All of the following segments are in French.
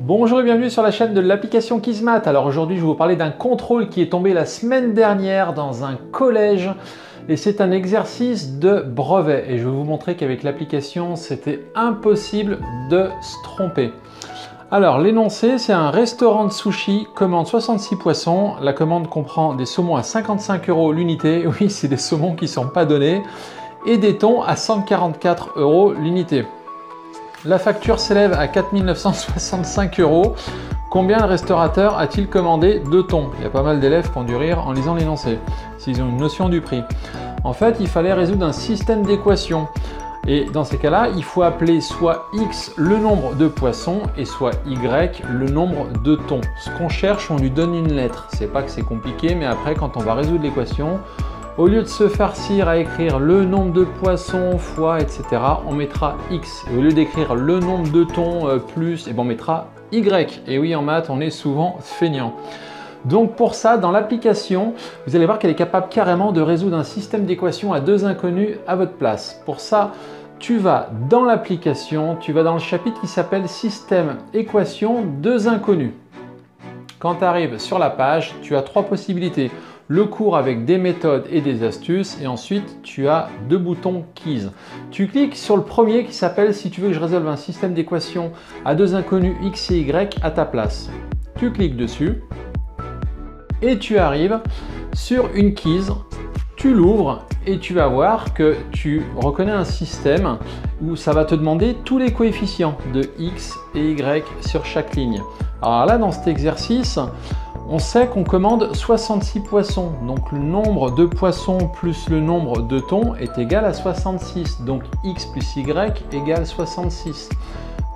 Bonjour et bienvenue sur la chaîne de l'application Kismat. Alors aujourd'hui, je vais vous parler d'un contrôle qui est tombé la semaine dernière dans un collège et c'est un exercice de brevet. Et je vais vous montrer qu'avec l'application, c'était impossible de se tromper. Alors l'énoncé, c'est un restaurant de sushi, commande 66 poissons. La commande comprend des saumons à 55 € l'unité. Oui, c'est des saumons qui ne sont pas donnés. Et des thons à 144 € l'unité. La facture s'élève à 4 965 €. Combien le restaurateur a-t-il commandé de thons? Il y a pas mal d'élèves qui ont dû rire en lisant l'énoncé, s'ils ont une notion du prix. En fait, il fallait résoudre un système d'équations. Et dans ces cas-là, il faut appeler soit x le nombre de poissons et soit y le nombre de thons. Ce qu'on cherche, on lui donne une lettre. C'est pas que c'est compliqué, mais après, quand on va résoudre l'équation, au lieu de se farcir à écrire le nombre de poissons fois, etc., on mettra x. Et au lieu d'écrire le nombre de thons plus, et ben on mettra y. Et oui, en maths, on est souvent feignant. Donc pour ça, dans l'application, vous allez voir qu'elle est capable carrément de résoudre un système d'équations à deux inconnus à votre place. Pour ça, tu vas dans l'application, tu vas dans le chapitre qui s'appelle Système équations deux inconnus. Quand tu arrives sur la page, tu as trois possibilités. Le cours avec des méthodes et des astuces et ensuite tu as deux boutons Quiz. Tu cliques sur le premier qui s'appelle si tu veux que je résolve un système d'équations à deux inconnus x et y à ta place. Tu cliques dessus et tu arrives sur une quiz, tu l'ouvres et tu vas voir que tu reconnais un système où ça va te demander tous les coefficients de x et y sur chaque ligne. Alors là, dans cet exercice, on sait qu'on commande 66 poissons, donc le nombre de poissons plus le nombre de thons est égal à 66, donc x plus y égale 66.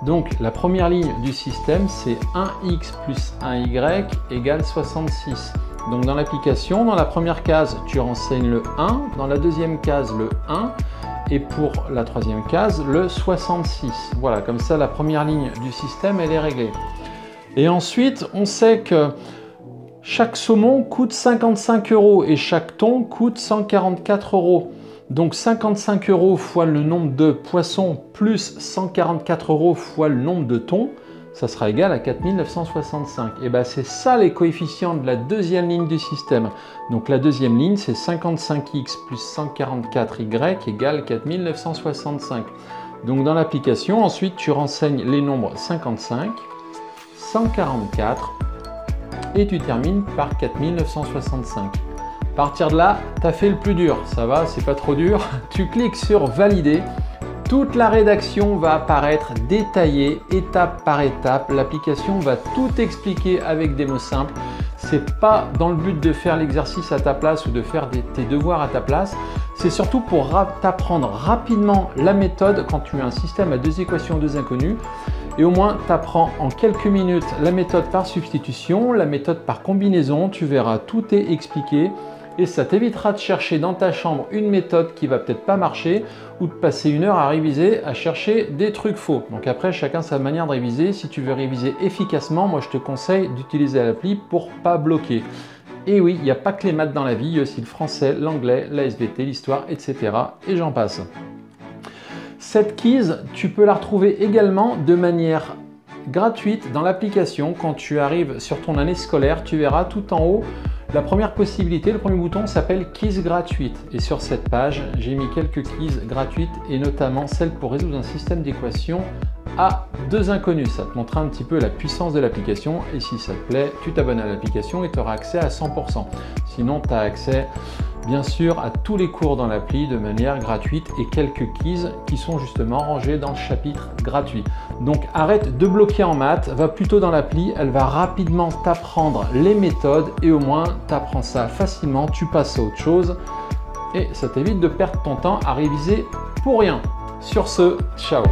Donc la première ligne du système, c'est 1x plus 1y égale 66. Donc dans l'application, dans la première case, tu renseignes le 1, dans la deuxième case, le 1, et pour la troisième case, le 66. Voilà, comme ça, la première ligne du système, elle est réglée. Et ensuite, on sait que chaque saumon coûte 55 € et chaque thon coûte 144 €. Donc 55 € fois le nombre de poissons plus 144 € fois le nombre de thons, ça sera égal à 4 965. Et bien c'est ça les coefficients de la deuxième ligne du système. Donc la deuxième ligne c'est 55x plus 144y égale 4 965. Donc dans l'application, ensuite tu renseignes les nombres 55, 144 et tu termines par 4 965. À partir de là, tu as fait le plus dur. Ça va, c'est pas trop dur. Tu cliques sur valider. Toute la rédaction va apparaître détaillée, étape par étape. L'application va tout expliquer avec des mots simples. C'est pas dans le but de faire l'exercice à ta place ou de faire tes devoirs à ta place. C'est surtout pour t'apprendre rapidement la méthode quand tu as un système à deux équations, deux inconnus. Et au moins, tu apprends en quelques minutes la méthode par substitution, la méthode par combinaison. Tu verras, tout est expliqué. Et ça t'évitera de chercher dans ta chambre une méthode qui va peut-être pas marcher ou de passer une heure à réviser, à chercher des trucs faux. Donc après, chacun sa manière de réviser. Si tu veux réviser efficacement, moi je te conseille d'utiliser l'appli pour pas bloquer. Et oui, il n'y a pas que les maths dans la vie, il y a aussi le français, l'anglais, la SVT, l'histoire, etc. Et j'en passe. Cette quiz, tu peux la retrouver également de manière gratuite dans l'application. Quand tu arrives sur ton année scolaire, tu verras tout en haut la première possibilité, le premier bouton s'appelle quiz gratuite. Et sur cette page, j'ai mis quelques quiz gratuites et notamment celle pour résoudre un système d'équations à deux inconnus. Ça te montrera un petit peu la puissance de l'application et si ça te plaît, tu t'abonnes à l'application et tu auras accès à 100%. Sinon, tu as accès bien sûr à tous les cours dans l'appli de manière gratuite et quelques quiz qui sont justement rangés dans le chapitre gratuit. Donc arrête de bloquer en maths, va plutôt dans l'appli, elle va rapidement t'apprendre les méthodes et au moins tu apprends ça facilement, tu passes à autre chose et ça t'évite de perdre ton temps à réviser pour rien. Sur ce, ciao!